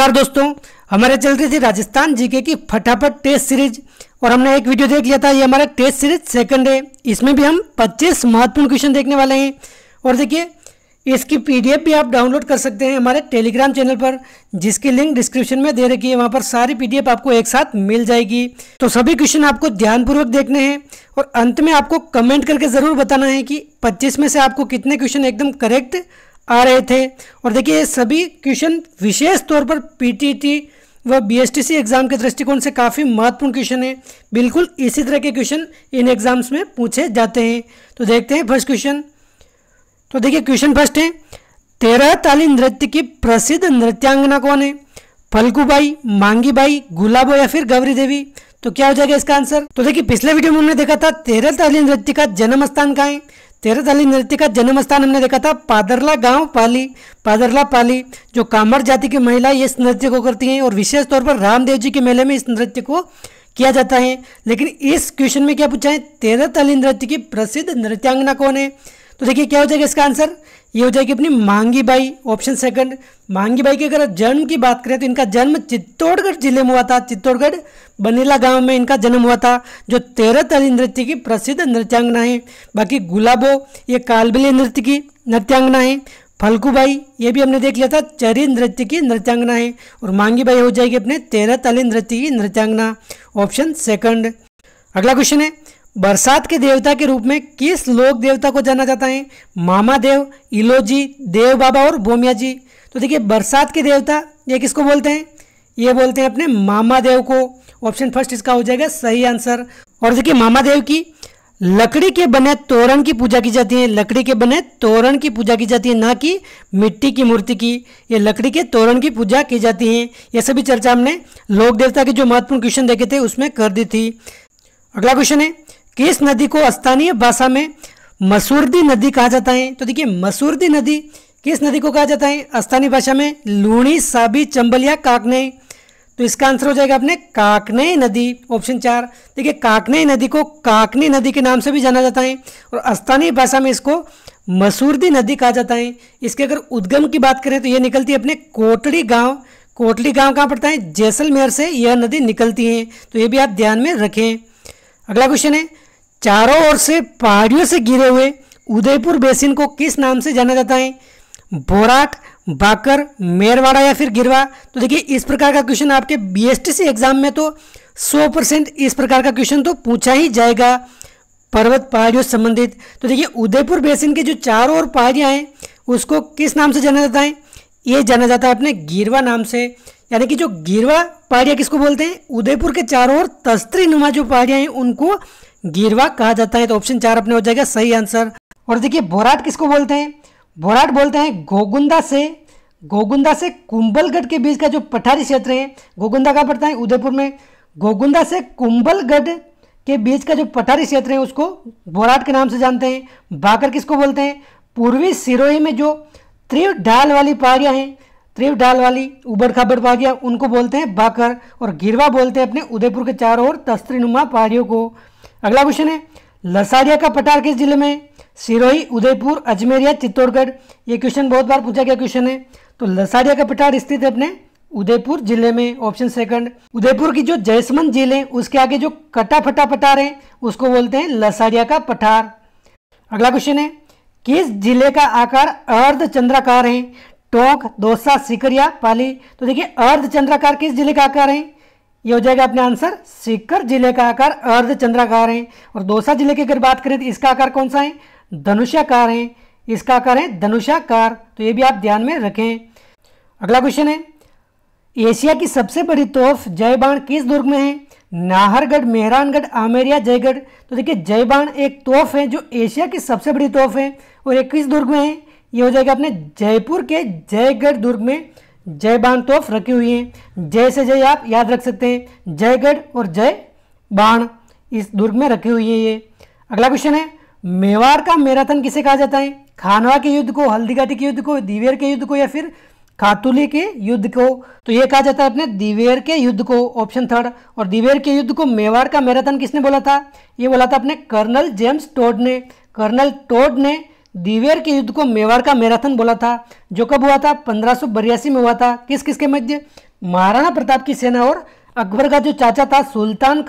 नमस्कार दोस्तों, हमारे चल रही थी राजस्थान जीके की फटाफट टेस्ट सीरीज और हमने एक वीडियो देख लिया था। ये हमारा टेस्ट सीरीज सेकंड है। इसमें भी हम 25 महत्वपूर्ण क्वेश्चन देखने वाले हैं। और देखिए, इसकी पीडीएफ भी आप डाउनलोड कर सकते हैं हमारे टेलीग्राम चैनल पर, जिसकी लिंक डिस्क्रिप्शन में दे रखी है। वहाँ पर सारी पीडीएफ आपको एक साथ मिल जाएगी। तो सभी क्वेश्चन आपको ध्यानपूर्वक देखने हैं और अंत में आपको कमेंट करके ज़रूर बताना है कि 25 में से आपको कितने क्वेश्चन एकदम करेक्ट आ रहे थे। और देखिए, ये सभी क्वेश्चन विशेष तौर पर पीटीटी व बीएसटीसी एग्जाम के दृष्टिकोण से काफ़ी महत्वपूर्ण क्वेश्चन है। बिल्कुल इसी तरह के क्वेश्चन इन एग्जाम्स में पूछे जाते हैं। तो देखते हैं फर्स्ट क्वेश्चन। तो देखिए, क्वेश्चन फर्स्ट है, 13 ताली नृत्य की प्रसिद्ध नृत्यांगना कौन है? फल्गुबाई, मांगीबाई, गुलाबो या फिर गौरी देवी? तो क्या हो जाएगा इसका आंसर? तो देखिए, पिछले वीडियो में हमने देखा था 13 ताली नृत्य का जन्म स्थान कहाँ है। 13 ताली नृत्य का जन्म स्थान हमने देखा था पादरला गांव पाली, पादरला पाली। जो कामर जाति की महिला इस नृत्य को करती हैं और विशेष तौर पर रामदेव जी के मेले में इस नृत्य को किया जाता है। लेकिन इस क्वेश्चन में क्या पूछा है, 13 ताली नृत्य की प्रसिद्ध नृत्यांगना कौन है? तो देखिए, क्या हो जाएगा इसका आंसर? ये हो जाएगी अपनी मांगीबाई, ऑप्शन सेकंड। मांगीबाई के अगर जन्म की बात करें तो इनका जन्म चित्तौड़गढ़ जिले में हुआ था। चित्तौड़गढ़ बनीला गांव में इनका जन्म हुआ था, जो 13 ताली नृत्य की प्रसिद्ध नृत्यांगना है। बाकी गुलाबो ये कालबेलिया नृत्य की नृत्यांगना है। फल्गुबाई ये भी हमने देख लिया था, चरी नृत्य की नृत्यांगना है। और मांगीबाई हो जाएगी अपने 13 ताली नृत्य की नृत्यांगना, ऑप्शन सेकंड। अगला क्वेश्चन है, बरसात के देवता के रूप में किस लोक देवता को जाना जाता है? मामादेव, इलोजी, देव बाबा और भोमिया जी? तो देखिए, बरसात के देवता ये किसको बोलते हैं? ये बोलते हैं अपने मामादेव को। ऑप्शन फर्स्ट इसका हो जाएगा सही आंसर। और देखिए, मामादेव की लकड़ी के बने तोरण की पूजा की जाती है। लकड़ी के बने तोरण की पूजा की जाती है, ना कि मिट्टी की मूर्ति की। ये लकड़ी के तोरण की पूजा की जाती है। ये सभी चर्चा हमने लोक देवता के जो महत्वपूर्ण क्वेश्चन देखे थे उसमें कर दी थी। अगला क्वेश्चन है, किस नदी को स्थानीय भाषा में मसूरदी नदी कहा जाता है? तो देखिए, मसूरदी नदी किस नदी को कहा जाता है स्थानीय भाषा में? लूणी, साबी, चंबल या काकनेय? तो इसका आंसर हो जाएगा अपने काकनेय नदी, ऑप्शन 4। देखिए, काकनेय नदी को काकनी नदी के नाम से भी जाना जाता है और स्थानीय भाषा में इसको मसूरदी नदी कहा जाता है। इसके अगर उद्गम की बात करें तो ये निकलती है अपने कोटड़ी गाँव। कोटड़ी गाँव कहाँ पड़ता है? जैसलमेर से यह नदी निकलती है। तो ये भी आप ध्यान में रखें। अगला क्वेश्चन है, चारों ओर से पहाड़ियों से घिरे हुए उदयपुर बेसिन को किस नाम से जाना जाता है? बोराट, बाकर, मेरवाड़ा या फिर गिरवा? तो देखिए, इस प्रकार का क्वेश्चन आपके बीएसटीसी एग्जाम में तो 100% इस प्रकार का क्वेश्चन तो पूछा ही जाएगा, पर्वत पहाड़ियों से संबंधित। तो देखिए, उदयपुर बेसिन के जो चारों ओर पहाड़ियाँ हैं उसको किस नाम से जाना जाता है? ये जाना जाता है अपने गिरवा नाम से। यानी कि जो गिरवा पहाड़ियाँ किसको बोलते हैं? उदयपुर के चारों ओर तस्त्री नुमा जो पहाड़ियाँ हैं उनको गिरवा कहा जाता है। तो ऑप्शन 4 अपने हो जाएगा सही आंसर। और देखिए, बोराट किसको बोलते हैं? बोराट बोलते हैं गोगुंदा से कुंभलगढ़ के बीच का जो पठारी क्षेत्र है। गोगुंदा कहाँ पड़ता है? उदयपुर में। गोगुंदा से कुंभलगढ़ के बीच का जो पठारी क्षेत्र है उसको बोराट के नाम से जानते हैं। बाकर किसको बोलते हैं? पूर्वी सिरोही में जो त्रिव ढाल वाली पहाड़ियाँ हैं, त्रिव ढाल वाली उबड़ खाबड़ पहाड़ियाँ, उनको बोलते हैं बाकर। और गिरवा बोलते हैं अपने उदयपुर के चारों ओर तस्त्रीनुमा पहाड़ियों को। अगला क्वेश्चन है, लसाड़िया का पठार किस जिले में? सिरोही, उदयपुर, अजमेर या चित्तौड़गढ़? ये क्वेश्चन बहुत बार पूछा गया क्वेश्चन है। तो लसाड़िया का पठार स्थित है अपने उदयपुर जिले में, ऑप्शन सेकंड। उदयपुर की जो जयसमंद झील है उसके आगे जो कटा फटा पठार है उसको बोलते हैं लसाड़िया का पठार। अगला क्वेश्चन है, किस जिले का आकार अर्धचंद्राकार है? टोंक, दौसा, सीकर या पाली? तो देखिए, अर्धचंद्राकार किस जिले का आकार है? ये हो जाएगा अपने आंसर सीकर जिले का आकार अर्धचंद्राकार है। और दौसा जिले की अगर बात करें तो इसका आकार कौन सा है? धनुषाकार है। इसका आकार है धनुषाकार। तो ये भी आप ध्यान में रखें। अगला क्वेश्चन है, एशिया की सबसे बड़ी तोफ जयबाण किस दुर्ग में है? नाहरगढ़, मेहरानगढ़, आमेर या जयगढ़? तो देखिए, जयबाण एक तोफ है जो एशिया की सबसे बड़ी तोफ है और एक किस दुर्ग में है? ये हो जाएगा अपने जयपुर के जयगढ़ दुर्ग में जयबाण तोफ रखी हुई है। जय से जय आप याद रख सकते हैं, जयगढ़ और जय बाण इस दुर्ग में रखी हुई है ये। अगला क्वेश्चन है, मेवाड़ का मैराथन किसे कहा जाता है? खानवा के युद्ध को, हल्दीघाटी के युद्ध को, दिवेर के युद्ध को या फिर खातुली के युद्ध को? तो ये कहा जाता है अपने दिवेर के युद्ध को, ऑप्शन थर्ड। और दिवेर के युद्ध को मेवाड़ का मैराथन किसने बोला था? ये बोला था अपने कर्नल जेम्स टोड ने। कर्नल टोड ने दिवेर के युद्ध को मेवाड़ का मैराथन बोला था, जो कब हुआ था? 1582 में हुआ था। किस किस के मध्य? महाराणा प्रताप की सेना और अकबर का जो चाचा था सुल्तान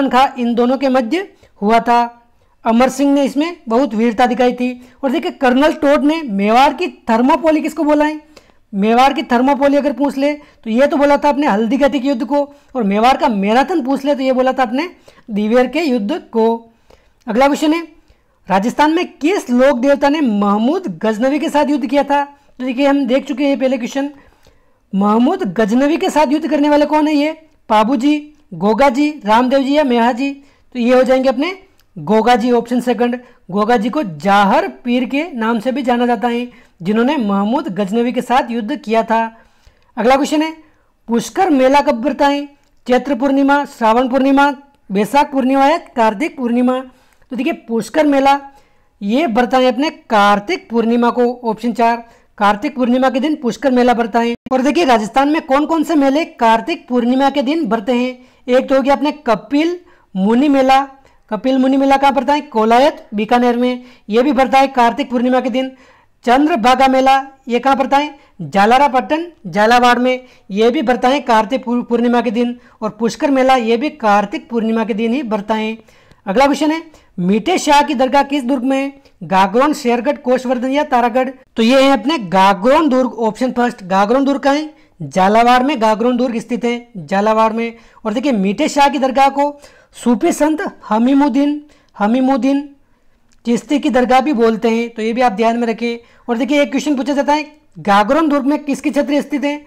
खां, इन दोनों के मध्य हुआ था। अमर सिंह ने इसमें बहुत वीरता दिखाई थी। और देखिए कर्नल टोड ने मेवाड़ की थर्मोपोली किसको बोला है? मेवाड़ की थर्मोपोली अगर पूछ ले तो ये तो बोला था अपने हल्दी घाटी के युद्ध को, और मेवाड़ का मैराथन पूछ ले तो ये बोला था अपने दिवेर के युद्ध को। अगला क्वेश्चन है, राजस्थान में किस लोक देवता ने महमूद गजनवी के साथ युद्ध किया था? तो देखिए हम देख चुके हैं पहले क्वेश्चन। महमूद गजनवी के साथ युद्ध करने वाले कौन है? ये पाबू जी, गोगा जी, रामदेव जी या मेहा जी? तो ये हो जाएंगे अपने गोगा जी, ऑप्शन सेकंड। गोगा जी को जाहर पीर के नाम से भी जाना जाता है, जिन्होंने महमूद गजनवी के साथ युद्ध किया था। अगला क्वेश्चन है, पुष्कर मेला कब बरता है? चैत्र पूर्णिमा, श्रावण पूर्णिमा, बैसाख पूर्णिमा या कार्तिक पूर्णिमा? तो देखिए पुष्कर मेला ये बरता है अपने कार्तिक पूर्णिमा को, ऑप्शन 4। कार्तिक पूर्णिमा के दिन पुष्कर मेला बरता है। और देखिए राजस्थान में कौन कौन से मेले कार्तिक पूर्णिमा के दिन बरते हैं? एक तो हो गया अपने कपिल मुनि मेला। कपिल मुनि मेला कहाँ पड़ता है? कोलायत बीकानेर में, ये भी पड़ता है कार्तिक पूर्णिमा के दिन। चंद्रभागा मेला ये कहाँ पड़ता है? जालारापट्टन झालावाड़ में, ये भी बरता है कार्तिक पूर्णिमा के दिन। और पुष्कर मेला ये भी कार्तिक पूर्णिमा के दिन ही बरता है। अगला क्वेश्चन है, मीठे शाह की दरगाह किस दुर्ग में है? गागरोन, शेरगढ़, कोषवर्धन या तारागढ़? तो ये है अपने गागरोन दुर्ग, ऑप्शन फर्स्ट। गागरोन दुर्ग कहाँ है? झालावाड़ में गागरोन दुर्ग स्थित है, झालावाड़ में। और देखिए मीठे शाह की दरगाह को सूफी संत हमीमुद्दीन चिश्ती की दरगाह भी बोलते हैं, तो ये भी आप ध्यान में रखें। और देखिए एक क्वेश्चन पूछा जाता है, गागरोन दुर्ग में किसकी छतरी स्थित है?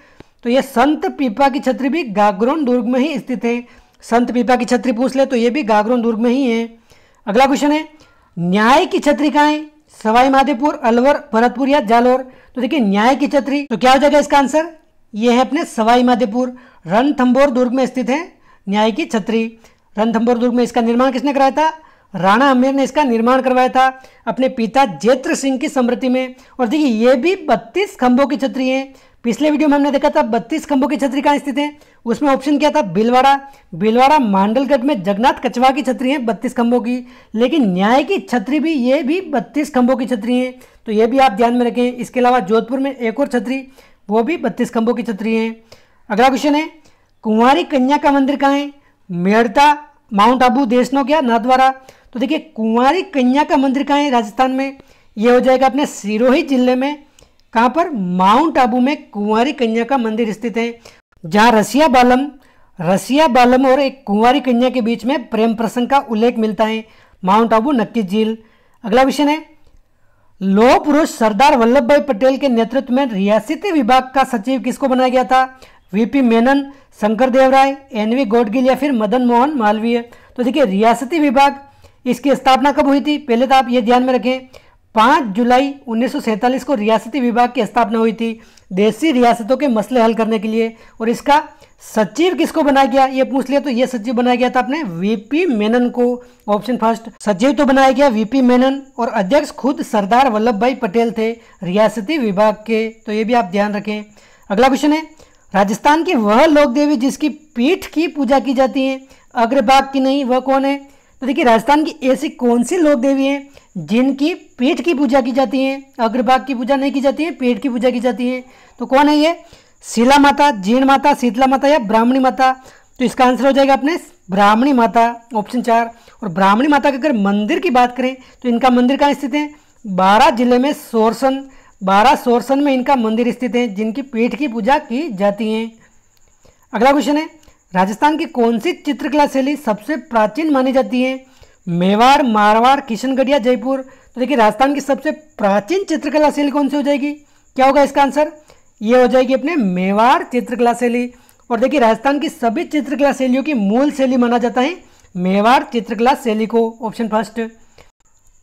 तो ये संत पीपा की छतरी भी गागरोन दुर्ग में ही स्थित है। संत पीपा की छतरी पूछ ले तो ये भी गागरोन दुर्ग में ही है। अगला क्वेश्चन है, न्याय की छतरी कहाँ है? सवाई माधोपुर, अलवर, भरतपुर या जालोर? तो देखिए न्याय की छतरी तो क्या हो जाएगा इसका आंसर? ये है अपने सवाई माधोपुर, रणथंभौर दुर्ग में स्थित है न्याय की छतरी। रणथंभौर दुर्ग में इसका निर्माण किसने कराया था? राणा अमेर ने इसका निर्माण करवाया था अपने पिता जेत्र सिंह की स्मृति में। और देखिए ये भी 32 खंभों की छतरी है। पिछले वीडियो में हमने देखा था 32 खंभों की छतरी कहाँ स्थित है, उसमें ऑप्शन क्या था? बिलवाड़ा मांडलगढ़ में जगन्नाथ कछवा की छतरी है 32 खंभों की। लेकिन न्याय की छतरी भी ये भी 32 खंभों की छतरी है, तो ये भी आप ध्यान में रखें। इसके अलावा जोधपुर में एक और छतरी, वो भी 32 खंभों की छतरी है। अगला क्वेश्चन है, कुंवारी कन्या का मंदिर कहाँ है? मेड़ता, माउंट आबू, देशनोक या नाथद्वारा? तो देखिए कुंवारी कन्या का मंदिर कहाँ है राजस्थान में? ये हो जाएगा अपने सिरोही जिले में। कहाँ पर? माउंट आबू में कुंवारी कन्या का मंदिर स्थित है, जहाँ रसिया बालम और एक कुंवारी कन्या के बीच में प्रेम प्रसंग का उल्लेख मिलता है। माउंट आबू नक्की झील। अगला क्वेश्चन है, लौह पुरुष सरदार वल्लभ भाई पटेल के नेतृत्व में रियासती विभाग का सचिव किसको बनाया गया था? वीपी मेनन, शंकर देव राय, एनवी गौडगिल या फिर मदन मोहन मालवीय? तो देखिए रियासती विभाग इसकी स्थापना कब हुई थी? पहले तो आप ये ध्यान में रखें, 5 जुलाई 1947 को रियासती विभाग की स्थापना हुई थी देशी रियासतों के मसले हल करने के लिए। और इसका सचिव किसको बनाया गया ये पूछ लिया तो ये सचिव बनाया गया था अपने वीपी मेनन को, ऑप्शन फर्स्ट। सचिव तो बनाया गया वीपी मेनन और अध्यक्ष खुद सरदार वल्लभ भाई पटेल थे रियासती विभाग के, तो ये भी आप ध्यान रखें। अगला क्वेश्चन है, राजस्थान की वह लोक देवी जिसकी पीठ की पूजा की जाती है, अग्रभाग की नहीं, वह कौन है? तो देखिए राजस्थान की ऐसी कौन सी लोक देवी है जिनकी पीठ की पूजा की जाती है? अग्रभाग की पूजा नहीं की जाती है, पेट की पूजा की जाती है। तो कौन है ये? शिला माता, जीण माता, शीतला माता या ब्राह्मणी माता? तो इसका आंसर हो जाएगा अपने ब्राह्मणी माता, ऑप्शन 4। और ब्राह्मणी माता के अगर मंदिर की बात करें तो इनका मंदिर कहाँ स्थित है? 12 जिले में सोरसन में इनका मंदिर स्थित है, जिनकी पीठ की पूजा की जाती है। अगला क्वेश्चन है, राजस्थान की कौन सी चित्रकला शैली सबसे प्राचीन मानी जाती है? मेवाड़, मारवाड़, किशनगढ़ या जयपुर? तो देखिए राजस्थान की सबसे प्राचीन चित्रकला शैली कौन सी हो जाएगी? क्या होगा इसका आंसर? ये हो जाएगी अपने मेवाड़ चित्रकला शैली। और देखिए राजस्थान की सभी चित्रकला शैलियों की मूल शैली माना जाता है मेवाड़ चित्रकला शैली को, ऑप्शन फर्स्ट।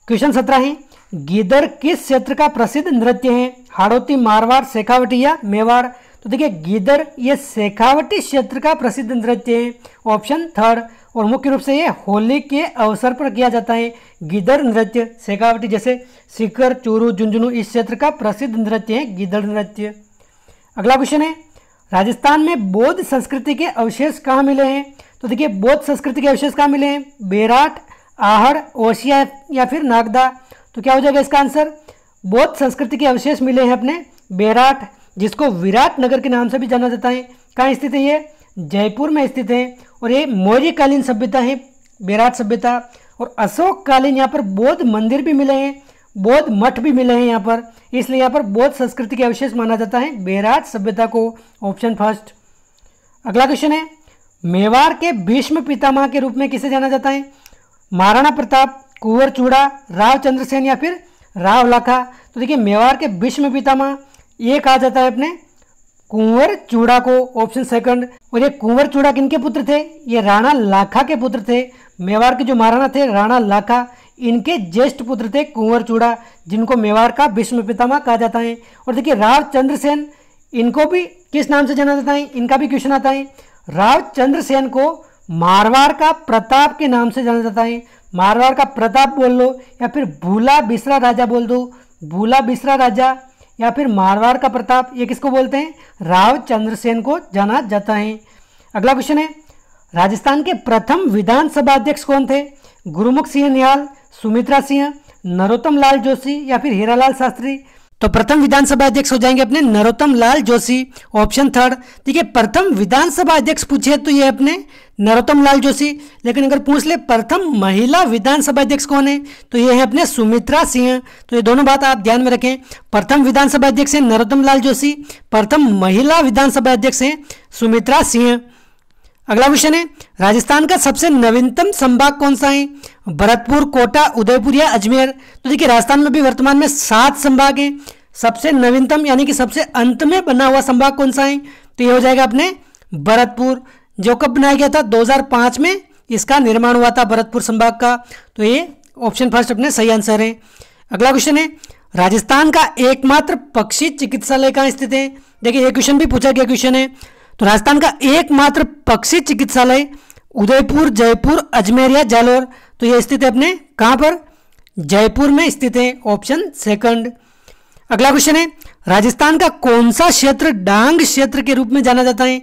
क्वेश्चन 17 है, गीदड़ किस क्षेत्र का प्रसिद्ध नृत्य है? हाड़ौती, मारवाड़, शेखावटी या मेवाड़? तो देखिए गीदड़ ये शेखावटी क्षेत्र का प्रसिद्ध नृत्य है, ऑप्शन थर्ड। और मुख्य रूप से ये होली के अवसर पर किया जाता है गीदड़ नृत्य। शेखावटी जैसे सीकर, चूरू, झुंझुनू इस क्षेत्र का प्रसिद्ध नृत्य है गीदड़ नृत्य। अगला क्वेश्चन है, राजस्थान में बौद्ध संस्कृति के अवशेष कहाँ मिले हैं? तो देखिए बौद्ध संस्कृति के अवशेष कहाँ मिले हैं? बेराट, आहड़, ओसिया या फिर नागदा? तो क्या हो जाएगा इसका आंसर? बौद्ध संस्कृति के अवशेष मिले हैं अपने बेराट, जिसको विराट नगर के नाम से भी जाना जाता है। कहाँ स्थित है ये? जयपुर में स्थित है। और ये मौर्यकालीन सभ्यता है बेराट सभ्यता। और अशोक कालीन यहाँ पर बौद्ध मंदिर भी मिले हैं, बौद्ध मठ भी मिले हैं यहाँ पर, इसलिए यहाँ पर बौद्ध संस्कृति के अवशेष माना जाता है बेराट सभ्यता को। Option first. अगला क्वेश्चन है, मेवाड़ के भीष्म पितामह के रूप में किसे जाना जाता है? महाराणा प्रताप, कुंवर चूड़ा, राव चंद्रसेन या फिर राव लाखा? तो देखिए मेवाड़ के भीष्म पितामह ये कहा जाता है अपने कुंवर चूड़ा को। Option second. और ये कुंवर चूड़ा किनके पुत्र थे? ये राणा लाखा के पुत्र थे। मेवाड़ के जो महाराणा थे राणा लाखा, इनके ज्येष्ठ पुत्र थे कुंवर चूड़ा, जिनको मेवाड़ का भीष्म पितामह कहा जाता है। और देखिए राव चंद्रसेन, इनको भी किस नाम से जाना जाता है? इनका भी क्वेश्चन आता है। राव चंद्रसेन को मारवाड़ का प्रताप के नाम से जाना जाता है। मारवाड़ का प्रताप बोल लो या फिर भूला बिसरा राजा बोल दो। भूला बिसरा राजा या फिर मारवाड़ का प्रताप, ये किसको बोलते हैं? राव चंद्रसेन को जाना जाता है। अगला क्वेश्चन है, राजस्थान के प्रथम विधानसभा अध्यक्ष कौन थे? गुरुमुख सिंह निहाल, सुमित्रा सिंह, नरोत्तम लाल जोशी या फिर हीरालाल शास्त्री? तो प्रथम विधानसभा अध्यक्ष हो जाएंगे अपने नरोत्तम लाल जोशी। Option third. देखिए प्रथम विधानसभा अध्यक्ष पूछे तो ये अपने नरोत्तम लाल जोशी, लेकिन अगर पूछ ले प्रथम महिला विधानसभा अध्यक्ष कौन है तो ये है अपने सुमित्रा सिंह। तो ये दोनों बात आप ध्यान में रखें। प्रथम विधानसभा अध्यक्ष है नरोत्तम लाल जोशी, प्रथम महिला विधानसभा अध्यक्ष है सुमित्रा सिंह। अगला क्वेश्चन है, राजस्थान का सबसे नवीनतम संभाग कौन सा है? भरतपुर, कोटा, उदयपुर या अजमेर? तो देखिए राजस्थान में भी वर्तमान में 7 संभाग हैं। सबसे नवीनतम यानी कि सबसे अंत में बना हुआ संभाग कौन सा है? तो ये हो जाएगा अपने भरतपुर, जो कब बनाया गया था? 2005 में इसका निर्माण हुआ था भरतपुर संभाग का। तो ये ऑप्शन फर्स्ट अपने सही आंसर है। अगला क्वेश्चन है, राजस्थान का एकमात्र पक्षी चिकित्सालय कहाँ स्थित है? देखिए ये क्वेश्चन भी पूछा गया क्वेश्चन है। तो राजस्थान का एकमात्र पक्षी चिकित्सालय उदयपुर, जयपुर, अजमेर या जालोर? तो ये स्थित है अपने कहाँ पर? जयपुर में स्थित है। Option second. अगला क्वेश्चन है, राजस्थान का कौन सा क्षेत्र डांग क्षेत्र के रूप में जाना जाता है?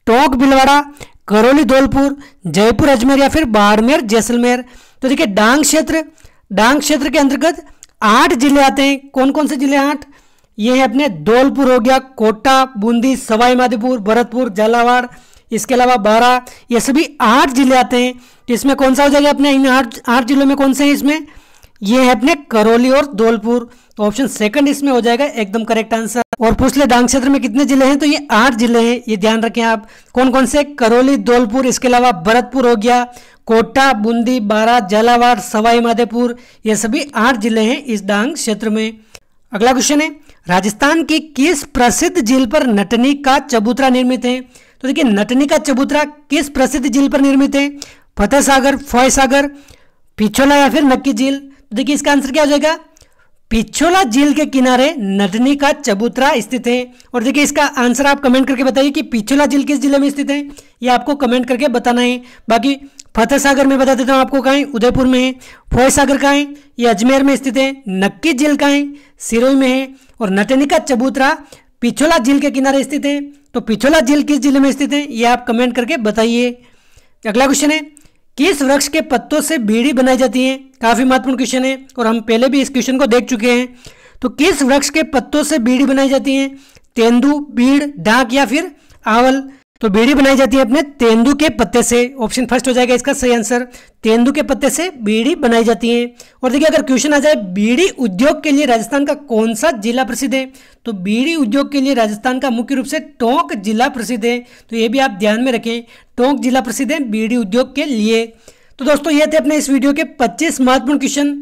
टोंक भीलवाड़ा, करौली धौलपुर, जयपुर अजमेर या फिर बाड़मेर जैसलमेर? तो देखिए डांग क्षेत्र के अंतर्गत 8 जिले आते हैं। कौन कौन से जिले? 8। ये है अपने धौलपुर हो गया, कोटा, बूंदी, सवाई माधोपुर, भरतपुर, झालावाड़, इसके अलावा 12, ये सभी 8 जिले आते हैं। तो इसमें कौन सा हो जाएगा अपने इन 8 जिलों में? कौन से हैं इसमें? ये है अपने करौली और धौलपुर। तो ऑप्शन सेकंड इसमें हो जाएगा एकदम करेक्ट आंसर। और पूछ ले डांग क्षेत्र में कितने जिले हैं? तो ये 8 जिले हैं, ये ध्यान रखें आप। कौन कौन से? करौली, धौलपुर, इसके अलावा भरतपुर हो गया, कोटा, बूंदी, 12, झालावाड़, सवाई माधोपुर, ये सभी 8 जिले हैं इस डांग क्षेत्र में। अगला क्वेश्चन है, राजस्थान की किस प्रसिद्ध झील पर नटनी का चबूतरा निर्मित है? तो देखिए नटनी का चबूतरा किस प्रसिद्ध झील पर निर्मित है? फतेह सागर, फॉय सागर, पिछोला या फिर नक्की झील? तो देखिए इसका आंसर क्या हो जाएगा? पिछोला झील के किनारे नटनी का चबूतरा स्थित है। और देखिए इसका आंसर आप कमेंट करके बताइए कि पिछोला झील किस जिले में स्थित है, ये आपको कमेंट करके बताना है। बाकी फतेह सागर में बता देता हूँ आपको कहाँ है, उदयपुर में है। फॉय सागर कहाँ है? ये अजमेर में स्थित है। नक्की झील कहाँ है? सिरोही में है। और नटनी का चबूतरा पिछोला झील के किनारे स्थित है। तो पिछोला झील किस जिले में स्थित है, ये आप कमेंट करके बताइए। अगला क्वेश्चन है, किस वृक्ष के पत्तों से बीड़ी बनाई जाती है? काफी महत्वपूर्ण क्वेश्चन है और हम पहले भी इस क्वेश्चन को देख चुके हैं। तो किस वृक्ष के पत्तों से बीड़ी बनाई जाती है? तेंदू, बीड़, डाक या फिर आवल? तो बीड़ी बनाई जाती है अपने तेंदू के पत्ते से। ऑप्शन फर्स्ट हो जाएगा इसका सही आंसर। तेंदू के पत्ते से बीड़ी बनाई जाती है। और देखिए अगर क्वेश्चन आ जाए बीड़ी उद्योग के लिए राजस्थान का कौन सा जिला प्रसिद्ध है, तो बीड़ी उद्योग के लिए राजस्थान का मुख्य रूप से टोंक जिला प्रसिद्ध है। तो ये भी आप ध्यान में रखें, टोंक जिला प्रसिद्ध है बीड़ी उद्योग के लिए। तो दोस्तों ये थे अपने इस वीडियो के 25 महत्वपूर्ण क्वेश्चन।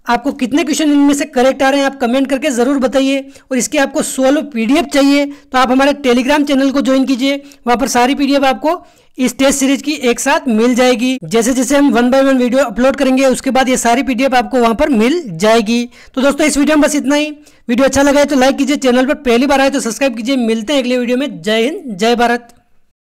आपको कितने क्वेश्चन इनमें से करेक्ट आ रहे हैं आप कमेंट करके ज़रूर बताइए। और इसके आपको 16 PDF चाहिए तो आप हमारे टेलीग्राम चैनल को ज्वाइन कीजिए, वहाँ पर सारी PDF आपको इस टेस्ट सीरीज की एक साथ मिल जाएगी। जैसे जैसे हम 1 बाय 1 वीडियो अपलोड करेंगे उसके बाद ये सारी PDF आपको वहाँ पर मिल जाएगी। तो दोस्तों इस वीडियो में बस इतना ही। वीडियो अच्छा लगा है तो लाइक कीजिए, चैनल पर पहली बार आए तो सब्सक्राइब कीजिए। मिलते हैं अगले वीडियो में। जय हिंद, जय भारत।